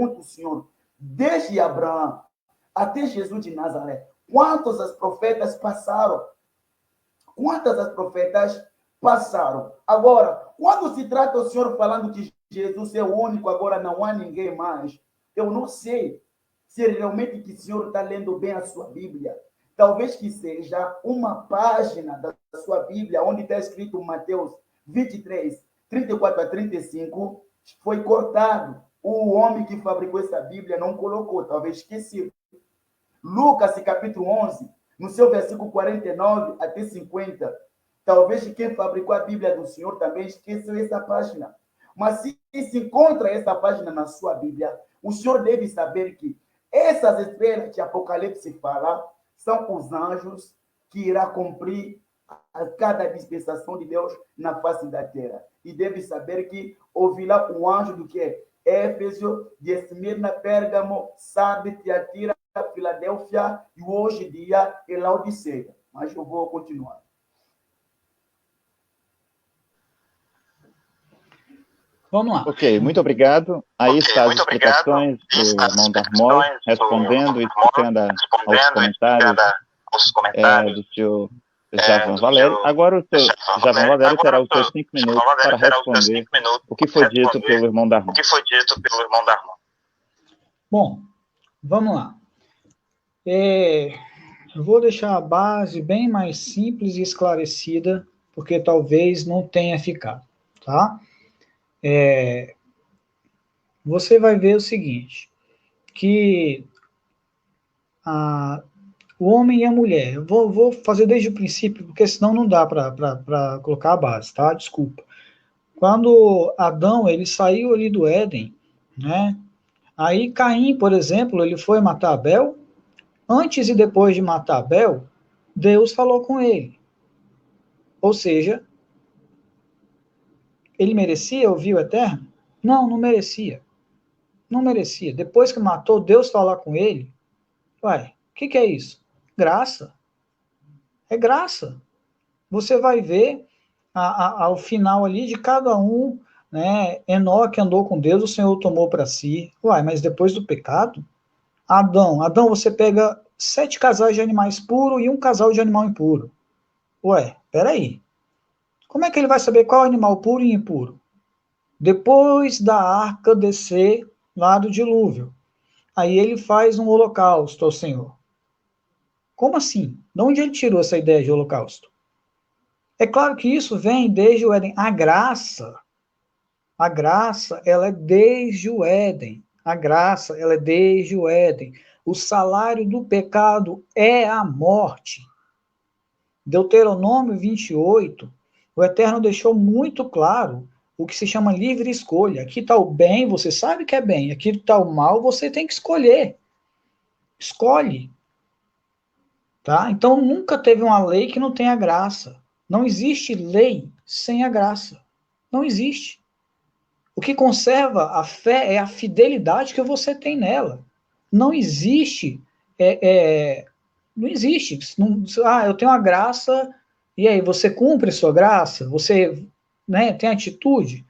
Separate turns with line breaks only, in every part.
pergunto ao senhor, desde Abraão até Jesus de Nazaré, quantos as profetas passaram? Quantas as profetas passaram? Agora, quando se trata o senhor falando que Jesus é o único, agora não há ninguém mais, eu não sei se realmente que o senhor está lendo bem a sua Bíblia. Talvez que seja uma página da sua Bíblia, onde está escrito Mateus 23, 34 a 35, foi cortado. O homem que fabricou essa Bíblia não colocou, talvez esquecido. Lucas, capítulo 11, no seu versículo 49 até 50, talvez quem fabricou a Bíblia do Senhor também esqueceu essa página. Mas se encontra essa página na sua Bíblia, o senhor deve saber que essas estrelas que Apocalipse fala são os anjos que irá cumprir a cada dispensação de Deus na face da terra. E deve saber que ouvirá o anjo do que? Éfeso, de Esmirna, Pérgamo, Sardes, Tiatira, Filadélfia e hoje em dia é Laodiceia. Mas eu vou continuar.
Vamos lá.
Ok, muito obrigado. Aí está as explicações do irmão Darmol, respondendo e explicando aos comentários do senhor Javan Valério. Agora o senhor Javan Valério terá os seus 5 minutos para responder o que foi dito pelo irmão Darmol.
Bom, vamos lá. Eu vou deixar a base bem mais simples e esclarecida, porque talvez não tenha ficado, tá? Você vai ver o seguinte, que o homem e a mulher, eu vou fazer desde o princípio, porque senão não dá para colocar a base, tá? Desculpa. Quando Adão, ele saiu ali do Éden, né? Aí Caim, por exemplo, ele foi matar Abel. Antes e depois de matar Abel, Deus falou com ele. Ou seja, ele merecia ouvir o Eterno? Não, não merecia. Não merecia. Depois que matou, Deus falar com ele. Ué, o que é isso? Graça. É graça. Você vai ver ao final ali de cada um, né? Enoque andou com Deus, o Senhor tomou para si. Ué, mas depois do pecado, Adão, você pega 7 casais de animais puros e um casal de animal impuro. Ué, peraí. Como é que ele vai saber qual é o animal puro e impuro? Depois da arca descer lá do dilúvio. Aí ele faz um holocausto ao Senhor. Como assim? De onde ele tirou essa ideia de holocausto? É claro que isso vem desde o Éden. A graça, ela é desde o Éden. A graça, ela é desde o Éden. O salário do pecado é a morte. Deuteronômio 28, o Eterno deixou muito claro o que se chama livre escolha. Aqui está o bem, você sabe que é bem. Aqui está o mal, você tem que escolher. Escolhe. Tá? Então, nunca teve uma lei que não tenha graça. Não existe lei sem a graça. Não existe. O que conserva a fé é a fidelidade que você tem nela. Não existe. Não existe. Eu tenho a graça, e aí, você cumpre a sua graça? Você, né, tem atitude?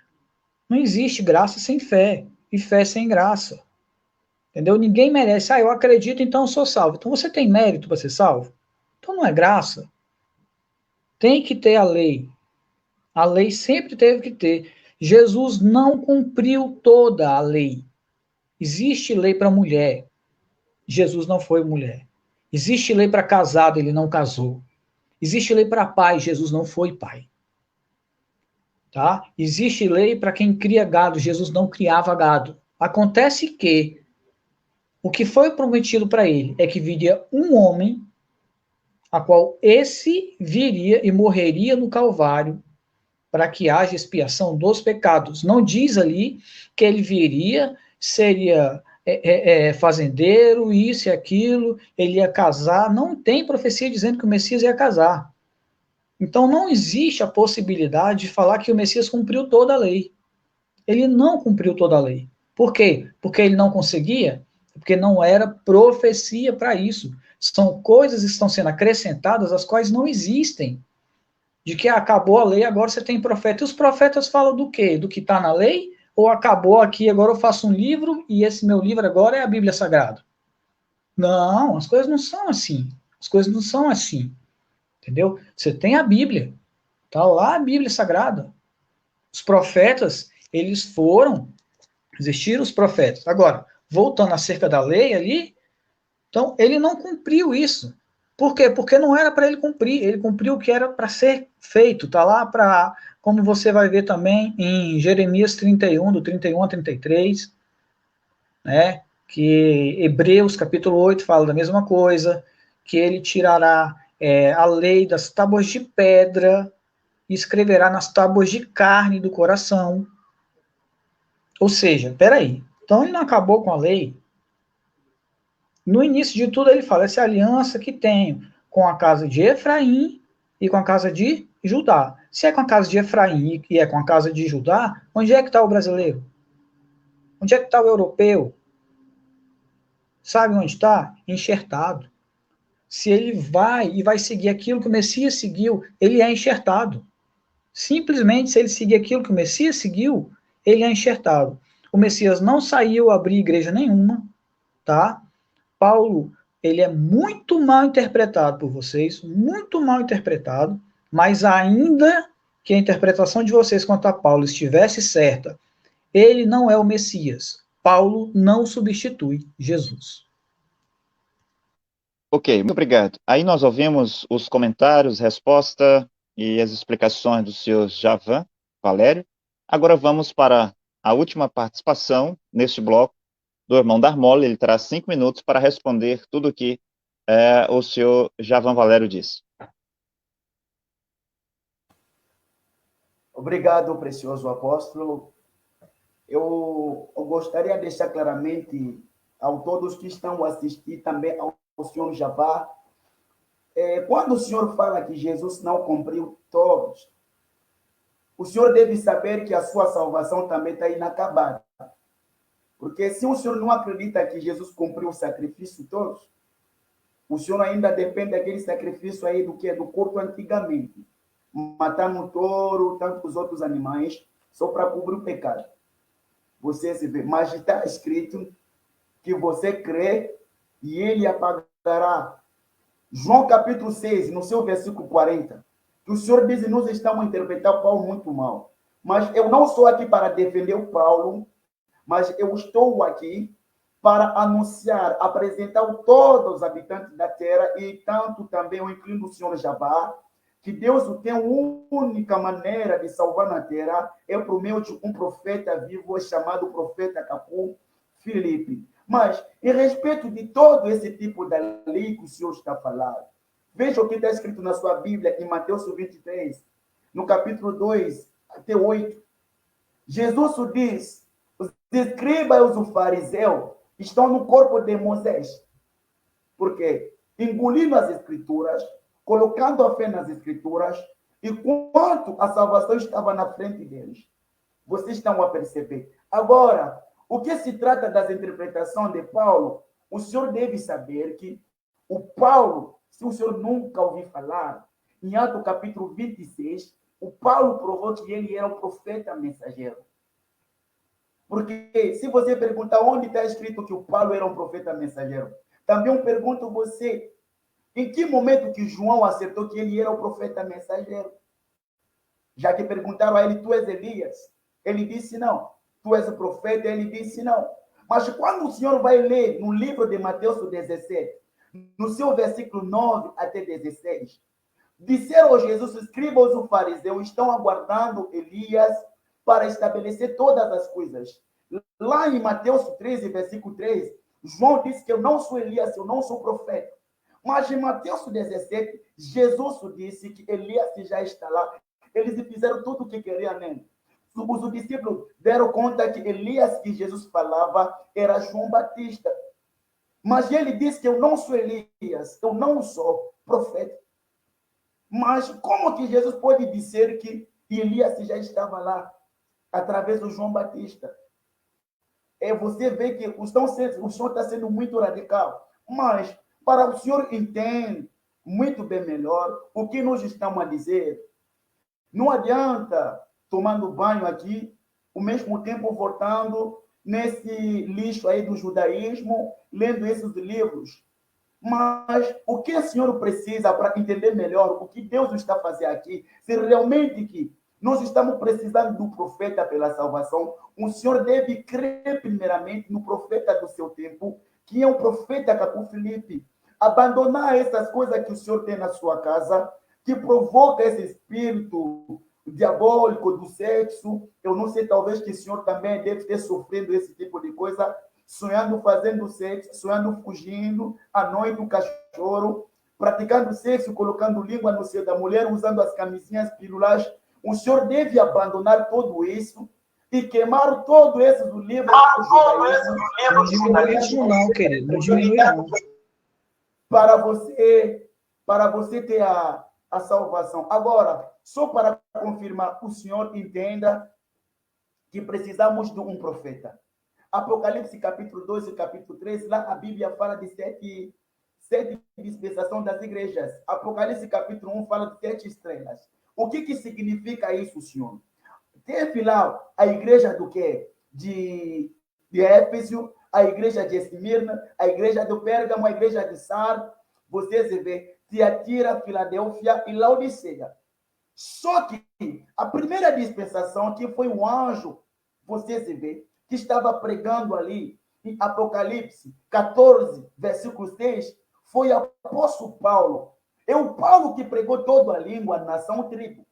Não existe graça sem fé, e fé sem graça. Entendeu? Ninguém merece. Eu acredito, então eu sou salvo. Então você tem mérito para ser salvo? Então não é graça. Tem que ter a lei. A lei sempre teve que ter. Jesus não cumpriu toda a lei. Existe lei para mulher. Jesus não foi mulher. Existe lei para casado, ele não casou. Existe lei para pai, Jesus não foi pai. Tá? Existe lei para quem cria gado, Jesus não criava gado. Acontece que o que foi prometido para ele é que viria um homem, a qual esse viria e morreria no Calvário para que haja expiação dos pecados. Não diz ali que ele viria, seria fazendeiro, isso e aquilo, ele ia casar. Não tem profecia dizendo que o Messias ia casar. Então não existe a possibilidade de falar que o Messias cumpriu toda a lei. Ele não cumpriu toda a lei. Por quê? Porque ele não conseguia? Porque não era profecia para isso. São coisas que estão sendo acrescentadas, as quais não existem. De que acabou a lei, agora você tem profeta. E os profetas falam do quê? Do que está na lei ou acabou aqui, agora eu faço um livro e esse meu livro agora é a Bíblia Sagrada. Não, as coisas não são assim. As coisas não são assim. Entendeu? Você tem a Bíblia. Tá lá a Bíblia Sagrada. Os profetas, eles foram, existiram os profetas. Agora, voltando acerca da lei ali, então ele não cumpriu isso. Por quê? Porque não era para ele cumprir. Ele cumpriu o que era para ser feito. Tá lá para, como você vai ver também em Jeremias 31, do 31 a 33, né? Que Hebreus capítulo 8 fala da mesma coisa, que ele tirará a lei das tábuas de pedra e escreverá nas tábuas de carne do coração. Ou seja, peraí, então ele não acabou com a lei? No início de tudo ele fala, essa aliança que tenho com a casa de Efraim e com a casa de Judá. Se é com a casa de Efraim e é com a casa de Judá, onde é que está o brasileiro? Onde é que está o europeu? Sabe onde está? Enxertado. Se ele vai seguir aquilo que o Messias seguiu, ele é enxertado. Simplesmente, se ele seguir aquilo que o Messias seguiu, ele é enxertado. O Messias não saiu a abrir igreja nenhuma, tá? Paulo, ele é muito mal interpretado por vocês, muito mal interpretado, mas ainda que a interpretação de vocês quanto a Paulo estivesse certa, ele não é o Messias. Paulo não substitui Jesus.
Ok, muito obrigado. Aí nós ouvimos os comentários, resposta e as explicações do senhor Javan Valério. Agora vamos para a última participação neste bloco do irmão Darmoli. Ele terá 5 minutos para responder tudo o que o senhor Javan Valério disse.
Obrigado, precioso apóstolo. Eu gostaria de deixar claramente a todos que estão a assistir, também ao senhor Javá, quando o senhor fala que Jesus não cumpriu todos, o senhor deve saber que a sua salvação também está inacabada. Porque se o senhor não acredita que Jesus cumpriu o sacrifício todos, o senhor ainda depende daquele sacrifício aí do que? Do culto antigamente. Matar um touro, tantos outros animais, só para cobrir o pecado. Você se vê, mas está escrito que você crê e ele apagará. João capítulo 6, no seu versículo 40, que o Senhor diz, e nós estamos a interpretar o Paulo muito mal. Mas eu não estou aqui para defender o Paulo, mas eu estou aqui para anunciar, apresentar a todos os habitantes da terra e tanto também eu inclino o Senhor Jabá, que Deus tem uma única maneira de salvar na terra, é por meio de um profeta vivo chamado profeta Capu Filipe. Mas, em respeito de todo esse tipo de lei que o Senhor está falando, veja o que está escrito na sua Bíblia, em Mateus 23, no capítulo 2 até 8. Jesus diz, os escribas e os fariseus estão no corpo de Moisés. Por quê? Engolindo as escrituras, colocando a fé nas escrituras, enquanto a salvação estava na frente deles. Vocês estão a perceber. Agora, o que se trata das interpretações de Paulo, o senhor deve saber que o Paulo, se o senhor nunca ouviu falar, em Atos capítulo 26, o Paulo provou que ele era um profeta mensageiro. Porque se você perguntar onde está escrito que o Paulo era um profeta mensageiro, também eu pergunto você, em que momento que João acertou que ele era o profeta mensageiro? Já que perguntaram a ele, tu és Elias? Ele disse não. Tu és o profeta? Ele disse não. Mas quando o senhor vai ler no livro de Mateus 17, no seu versículo 9 até 16, disseram a Jesus, os escribas e os fariseus estão aguardando Elias para estabelecer todas as coisas. Lá em Mateus 13, versículo 3, João disse que eu não sou Elias, eu não sou profeta. Mas em Mateus 17, Jesus disse que Elias já está lá. Eles fizeram tudo o que queriam nele. Os discípulos deram conta que Elias que Jesus falava era João Batista. Mas ele disse que eu não sou Elias, eu não sou profeta. Mas como que Jesus pode dizer que Elias já estava lá, através do João Batista? Você vê que o senhor está sendo muito radical. Mas, para o senhor entender muito bem melhor o que nós estamos a dizer, não adianta tomando banho aqui ao mesmo tempo voltando nesse lixo aí do judaísmo, lendo esses livros. Mas o que o Senhor precisa para entender melhor o que Deus está fazendo aqui, se realmente que nós estamos precisando do profeta pela salvação, o Senhor deve crer primeiramente no profeta do seu tempo, que é um profeta como Filipe. Abandonar essas coisas que o Senhor tem na sua casa, que provoca esse espírito diabólico do sexo. Eu não sei, talvez que o Senhor também deve ter sofrendo esse tipo de coisa, sonhando fazendo sexo, sonhando fugindo, à noite um cachorro, praticando sexo, colocando língua no seio da mulher, usando as camisinhas pílulas. O Senhor deve abandonar tudo isso e queimar todos esses livros do judaísmo.
Não diminui isso não, querido, não diminui não.
Para você ter a salvação. Agora, só para confirmar, o Senhor entenda que precisamos de um profeta. Apocalipse capítulo 2 e capítulo 3, lá a Bíblia fala de sete dispensações das igrejas. Apocalipse capítulo 1 fala de 7 estrelas. O que significa isso, Senhor? Teve lá a igreja do quê? De Éfeso, a igreja de Esmirna, a igreja do Pérgamo, a igreja de Sar, vocês vê, Tiatira, Filadélfia e Laodiceia. Só que a primeira dispensação que foi um anjo, vocês vê, que estava pregando ali em Apocalipse 14, versículo 6, foi o apóstolo Paulo. É o Paulo que pregou toda a língua, nação, tribo.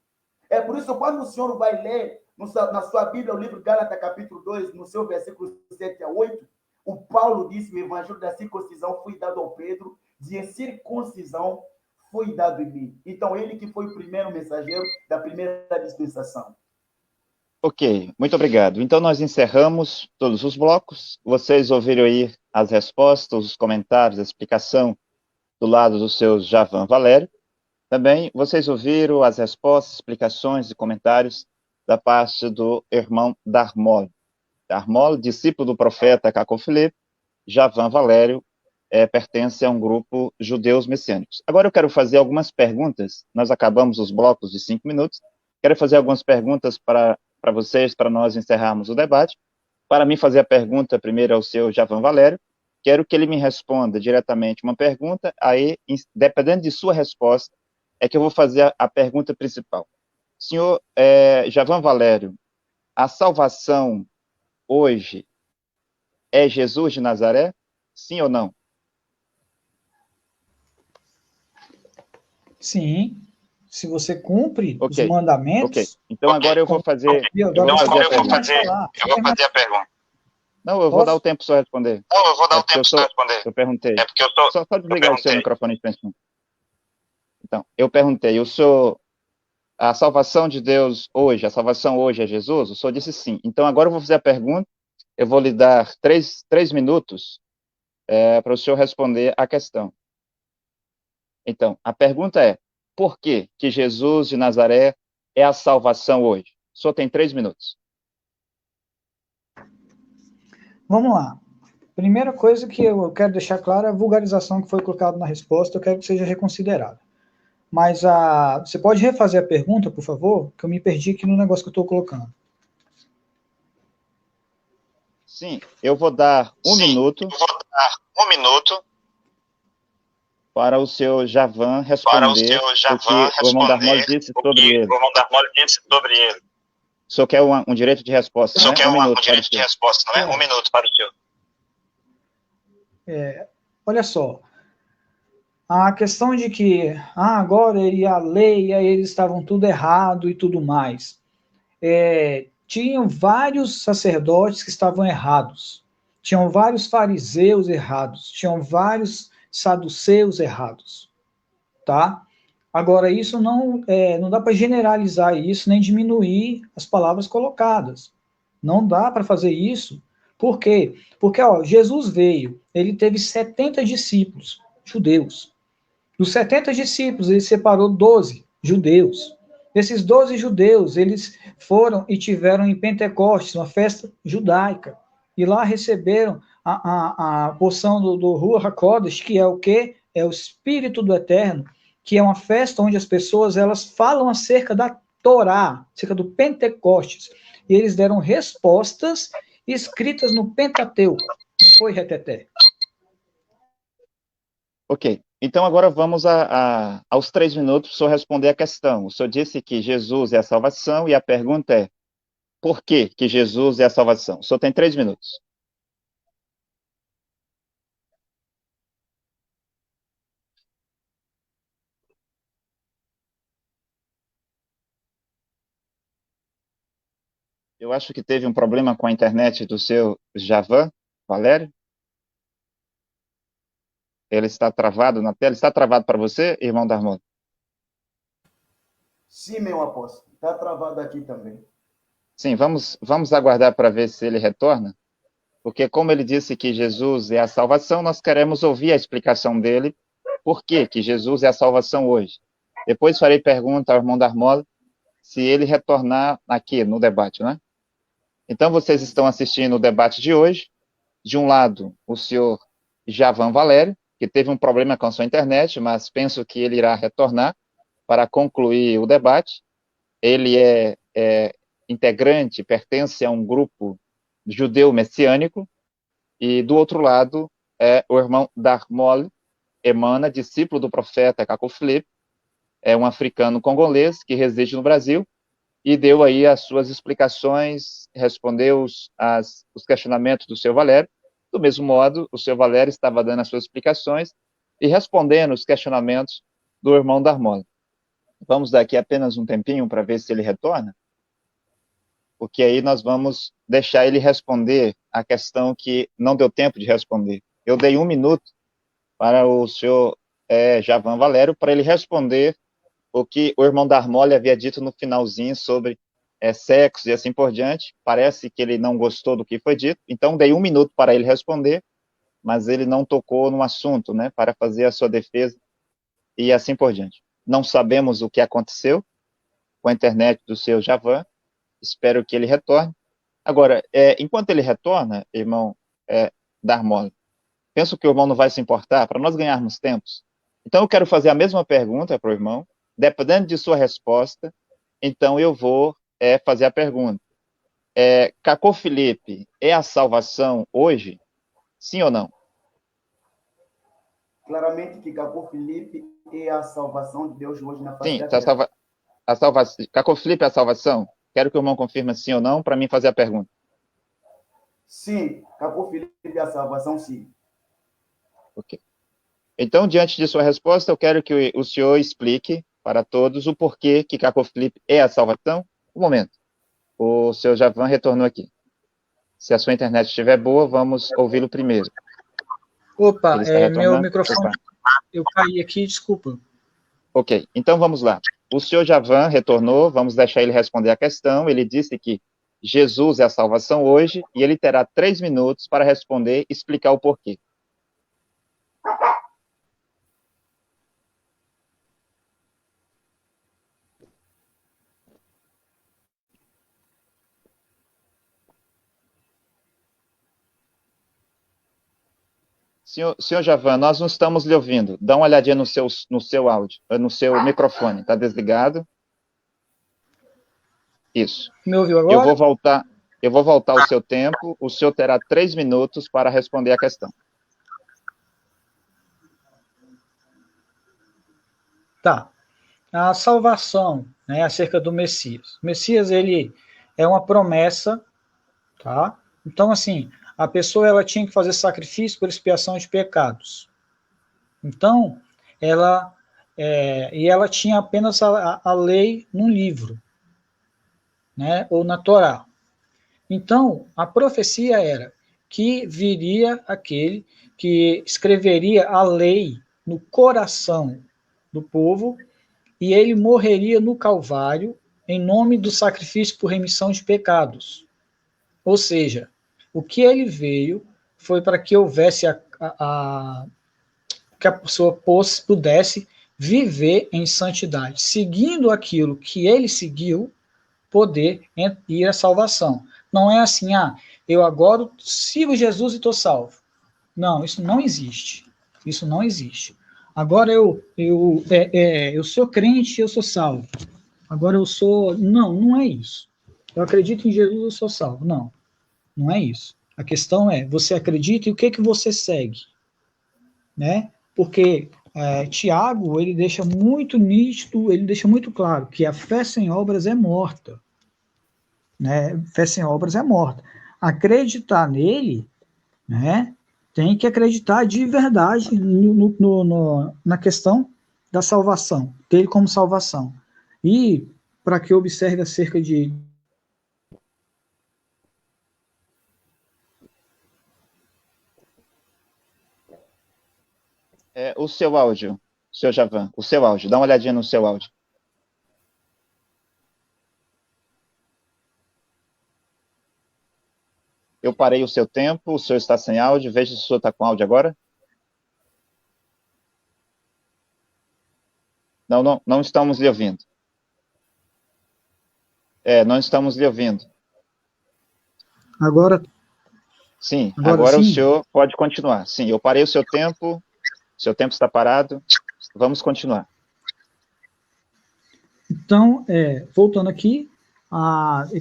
É por isso, quando o Senhor vai ler na sua Bíblia, o livro Gálatas, capítulo 2, no seu versículo 7 a 8, o Paulo disse: o evangelho da circuncisão foi dado ao Pedro, de circuncisão foi dado em mim. Então, ele que foi o primeiro mensageiro da primeira dispensação.
Ok, muito obrigado. Então, nós encerramos todos os blocos. Vocês ouviram aí as respostas, os comentários, a explicação do lado do seu Javan Valério. Também vocês ouviram as respostas, explicações e comentários da parte do irmão Darmol. Darmol, discípulo do profeta Caco Filipe. Javan Valério pertence a um grupo judeus messiânicos. Agora eu quero fazer algumas perguntas. Nós acabamos os blocos de 5 minutos. Quero fazer algumas perguntas para vocês, para nós encerrarmos o debate. Para mim fazer a pergunta primeiro ao seu Javan Valério, quero que ele me responda diretamente uma pergunta, aí, dependendo de sua resposta, é que eu vou fazer a pergunta principal. Senhor Javan Valério, a salvação hoje é Jesus de Nazaré? Sim ou não?
Sim. Se você cumpre os mandamentos...
Ok. Então agora eu vou fazer a pergunta. Não, eu vou dar o tempo só responder. Eu perguntei. É porque eu tô... Só desligar o seu microfone de um. Então, eu perguntei, a salvação de Deus hoje, a salvação hoje é Jesus? O senhor disse sim. Então agora eu vou fazer a pergunta, eu vou lhe dar 3 minutos para o senhor responder a questão. Então, a pergunta é: por que Jesus de Nazaré é a salvação hoje? O senhor tem 3 minutos.
Vamos lá. Primeira coisa que eu quero deixar clara é a vulgarização que foi colocada na resposta, eu quero que seja reconsiderada. Mas você pode refazer a pergunta, por favor? Que eu me perdi aqui no negócio que eu estou colocando.
Sim, eu vou dar um minuto para o seu Javan responder o que o irmão Darmol disse sobre ele. O senhor quer um direito de resposta, né? Um minuto para o senhor.
Olha só. A questão de que agora a lei, aí eles estavam tudo errado e tudo mais. Tinham vários sacerdotes que estavam errados. Tinham vários fariseus errados. Tinham vários saduceus errados, tá? Agora, isso não dá para generalizar isso, nem diminuir as palavras colocadas. Não dá para fazer isso. Por quê? Porque, Jesus veio, ele teve 70 discípulos judeus. Dos 70 discípulos, ele separou 12 judeus. Esses 12 judeus, eles foram e tiveram em Pentecostes, uma festa judaica, e lá receberam a porção do Ruach HaKodesh, que é o quê? É o Espírito do Eterno, que é uma festa onde as pessoas elas falam acerca da Torá, acerca do Pentecostes. e eles deram respostas escritas no Pentateuco. Não foi, Reteté?
Ok. Então, agora vamos aos 3 minutos para o senhor responder a questão. O senhor disse que Jesus é a salvação, e a pergunta é, por que Jesus é a salvação? O senhor tem 3 minutos. Eu acho que teve um problema com a internet do seu Javan, Valério. Ele está travado na tela. Está travado para você, irmão Darmon?
Sim, meu apóstolo. Está travado aqui também.
Sim, vamos aguardar para ver se ele retorna, porque como ele disse que Jesus é a salvação, nós queremos ouvir a explicação dele, por que Jesus é a salvação hoje. Depois farei pergunta ao irmão Darmon se ele retornar aqui no debate, né? Então, vocês estão assistindo o debate de hoje. De um lado, o senhor Javan Valério, que teve um problema com a sua internet, mas penso que ele irá retornar para concluir o debate. Ele é integrante, pertence a um grupo judeu messiânico, e do outro lado é o irmão Darmon Emana, discípulo do profeta Caco Filipe, é um africano congolês que reside no Brasil, e deu aí as suas explicações, respondeu os questionamentos do seu Valério. Do mesmo modo, o seu Valério estava dando as suas explicações e respondendo os questionamentos do irmão Darmon. Vamos dar aqui apenas um tempinho para ver se ele retorna, porque aí nós vamos deixar ele responder a questão que não deu tempo de responder. Eu dei 1 minuto para o senhor Javan Valério para ele responder o que o irmão Darmon havia dito no finalzinho sobre sexo e assim por diante. Parece que ele não gostou do que foi dito, então dei 1 minuto para ele responder, mas ele não tocou no assunto, né, para fazer a sua defesa e assim por diante. Não sabemos o que aconteceu com a internet do seu Javan, espero que ele retorne. Agora, enquanto ele retorna, irmão Darmon, penso que o irmão não vai se importar, para nós ganharmos tempos. Então eu quero fazer a mesma pergunta para o irmão. Dependendo de sua resposta, então eu vou fazer a pergunta. Caco Filipe é a salvação hoje? Sim ou não?
Claramente que Caco Filipe é a salvação de Deus hoje na face
Sim,
da terra.
Caco Filipe é a salvação? Quero que o irmão confirme sim ou não, para mim fazer a pergunta.
Sim, Caco Filipe é a salvação, sim.
Ok. Então, diante de sua resposta, eu quero que o senhor explique para todos o porquê que Caco Filipe é a salvação. Um momento. O seu Javan retornou aqui. Se a sua internet estiver boa, vamos ouvi-lo primeiro.
Opa, meu microfone, eu caí aqui, desculpa.
Ok, então vamos lá. O senhor Javan retornou, vamos deixar ele responder a questão. Ele disse que Jesus é a salvação hoje, e ele terá 3 minutos para responder e explicar o porquê. Senhor Javan, nós não estamos lhe ouvindo. Dá uma olhadinha no seu áudio, no seu microfone. Está desligado? Isso.
Me ouviu agora?
Eu vou voltar o seu tempo. O senhor terá 3 minutos para responder a questão.
Tá. A salvação, né, acerca do Messias. O Messias, ele é uma promessa, tá? Então, assim, a pessoa, ela tinha que fazer sacrifício por expiação de pecados. Então, ela tinha apenas a lei num livro, né, ou na Torá. Então, a profecia era que viria aquele que escreveria a lei no coração do povo, e ele morreria no Calvário em nome do sacrifício por remissão de pecados. Ou seja, o que ele veio foi para que houvesse que a pessoa pudesse viver em santidade, seguindo aquilo que ele seguiu, poder ir à salvação. Não é assim, eu agora sigo Jesus e estou salvo. Não, isso não existe. Isso não existe. Agora eu sou crente e eu sou salvo. Agora eu sou... Não é isso. Eu acredito em Jesus, eu sou salvo. Não, não é isso. A questão é, você acredita e o que você segue? Né? Porque Tiago, ele deixa muito nítido, ele deixa muito claro que a fé sem obras é morta. Né? Fé sem obras é morta. Acreditar nele, né? Tem que acreditar de verdade na questão da salvação, dele como salvação. E, para que observe acerca de.
O seu áudio, seu Javan, o seu áudio, dá uma olhadinha no seu áudio. Eu parei o seu tempo, o senhor está sem áudio, veja se o senhor está com áudio agora. Não estamos lhe ouvindo. Não estamos lhe ouvindo.
Agora.
Sim, agora o senhor pode continuar. Sim, eu parei o seu tempo está parado, vamos continuar.
Então, voltando aqui,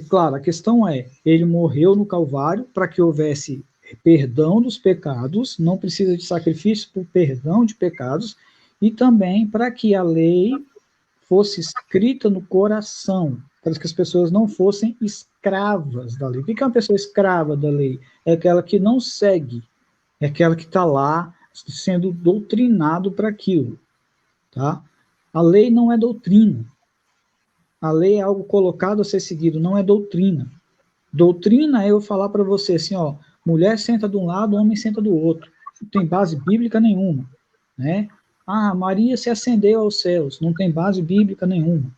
claro, a questão é, ele morreu no Calvário para que houvesse perdão dos pecados, não precisa de sacrifício por perdão de pecados, e também para que a lei fosse escrita no coração, para que as pessoas não fossem escravas da lei. O que é uma pessoa escrava da lei? É aquela que não segue, é aquela que está lá sendo doutrinado para aquilo. Tá? A lei não é doutrina. A lei é algo colocado a ser seguido, não é doutrina. Doutrina é eu falar para você assim, ó, mulher senta de um lado, homem senta do outro. Não tem base bíblica nenhuma. Né? Maria se ascendeu aos céus, não tem base bíblica nenhuma.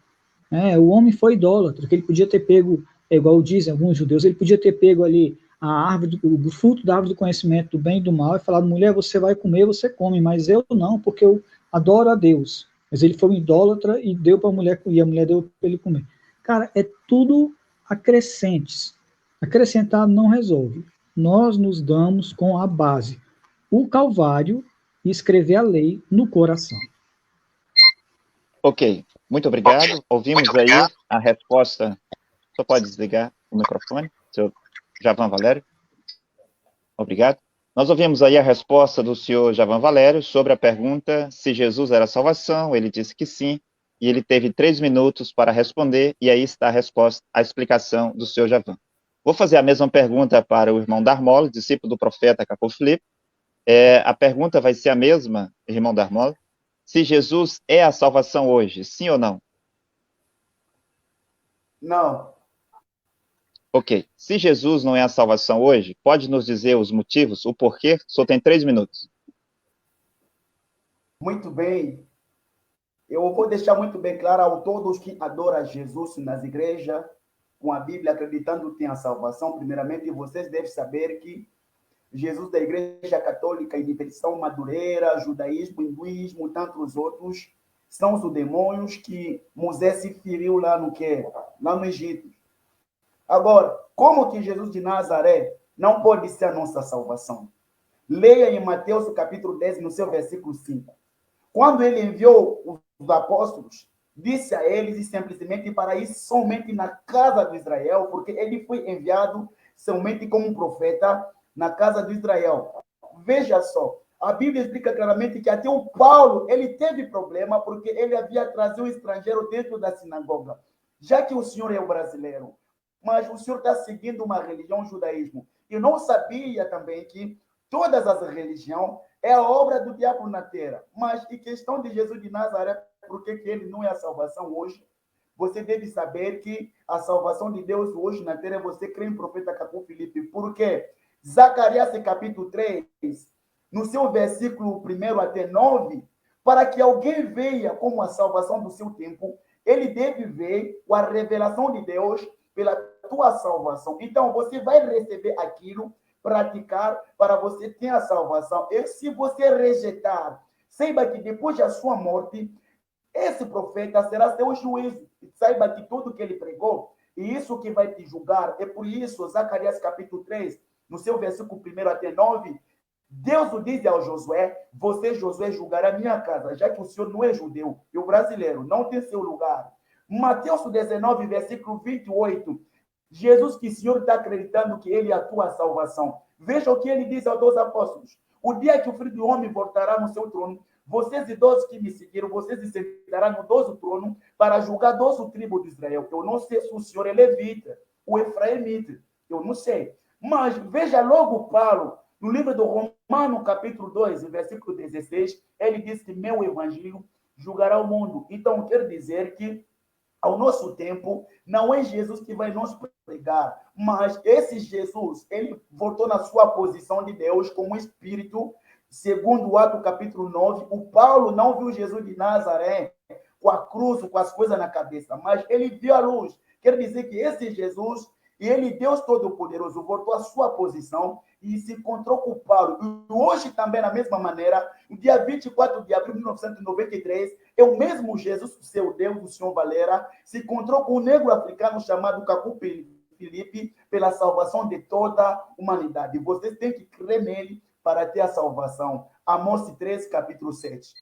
O homem foi idólatra, que ele podia ter pego, igual dizem alguns judeus, ele podia ter pego ali a árvore, o fruto da árvore do conhecimento do bem e do mal e falado, mulher, você vai comer, você come, mas eu não, porque eu adoro a Deus. Mas ele foi um idólatra e deu para a mulher, e a mulher deu para ele comer. Cara, é tudo acrescentes. Acrescentar não resolve. Nós nos damos com a base, o Calvário e escrever a lei no coração.
Ok, muito obrigado. Ouvimos aí a resposta. Só pode desligar o microfone, seu Javan Valério. Obrigado. Nós ouvimos aí a resposta do senhor Javan Valério sobre a pergunta se Jesus era a salvação. Ele disse que sim, e ele teve 3 minutos para responder, e aí está a resposta, a explicação do senhor Javan. Vou fazer a mesma pergunta para o irmão Darmolo, discípulo do profeta Capô Filipe. A pergunta vai ser a mesma, irmão Darmolo. Se Jesus é a salvação hoje, sim ou não?
Não.
Ok. Se Jesus não é a salvação hoje, pode nos dizer os motivos, o porquê? Só tem 3 minutos.
Muito bem. Eu vou deixar muito bem claro a todos que adoram Jesus nas igrejas, com a Bíblia, acreditando que tem a salvação. Primeiramente, vocês devem saber que Jesus da Igreja Católica e de tradição madureira, judaísmo, hinduísmo, tantos outros, são os demônios que Moisés se feriu lá no Egito. Agora, como que Jesus de Nazaré não pode ser a nossa salvação? Leia em Mateus capítulo 10, no seu versículo 5. Quando ele enviou os apóstolos, disse a eles simplesmente para ir somente na casa de Israel, porque ele foi enviado somente como um profeta na casa de Israel. Veja só, a Bíblia explica claramente que até o Paulo, ele teve problema porque ele havia trazido um estrangeiro dentro da sinagoga. Já que o senhor é o brasileiro, mas o senhor está seguindo uma religião, o judaísmo. Eu não sabia também que todas as religiões é a obra do diabo na terra. Mas em questão de Jesus de Nazaré, por que ele não é a salvação hoje? Você deve saber que a salvação de Deus hoje na terra é você crer em profeta Capô Filipe. Por quê? Zacarias capítulo 3, no seu versículo 1 até 9, para que alguém veja como a salvação do seu tempo, ele deve ver a revelação de Deus pela tua salvação. Então, você vai receber aquilo, praticar, para você ter a salvação. E se você rejeitar, saiba que depois da sua morte, esse profeta será seu juízo. Saiba que tudo que ele pregou, e isso que vai te julgar. É por isso, Zacarias capítulo 3, no seu versículo 1 até 9, Deus o diz ao Josué, você, Josué, julgará a minha casa, já que o senhor não é judeu, e o brasileiro não tem seu lugar. Mateus 19, versículo 28, Jesus que o Senhor está acreditando que ele é a tua salvação. Veja o que ele diz aos 12 apóstolos. O dia que o Filho do Homem voltará no seu trono, vocês idosos que me seguiram, vocês se sentarão no 12 trono para julgar 12 tribos de Israel. Eu não sei se o Senhor é levita ou efraimita. Eu não sei. Mas veja logo Paulo, no livro do Romano, capítulo 2, versículo 16, ele diz que meu evangelho julgará o mundo. Então, quer dizer que ao nosso tempo, não é Jesus que vai nos pregar, mas esse Jesus, ele voltou na sua posição de Deus como Espírito, segundo o Ato capítulo 9, o Paulo não viu Jesus de Nazaré com a cruz, com as coisas na cabeça, mas ele viu a luz. Quer dizer que esse Jesus, ele, Deus Todo-Poderoso, voltou à sua posição e se encontrou com Paulo. E hoje também, da mesma maneira, no dia 24 de abril de 1993, é o mesmo Jesus, seu Deus, o Senhor Valera, se encontrou com um negro africano chamado Cacu Felipe pela salvação de toda a humanidade. Vocês têm que crer nele para ter a salvação. Amós 3, capítulo 7.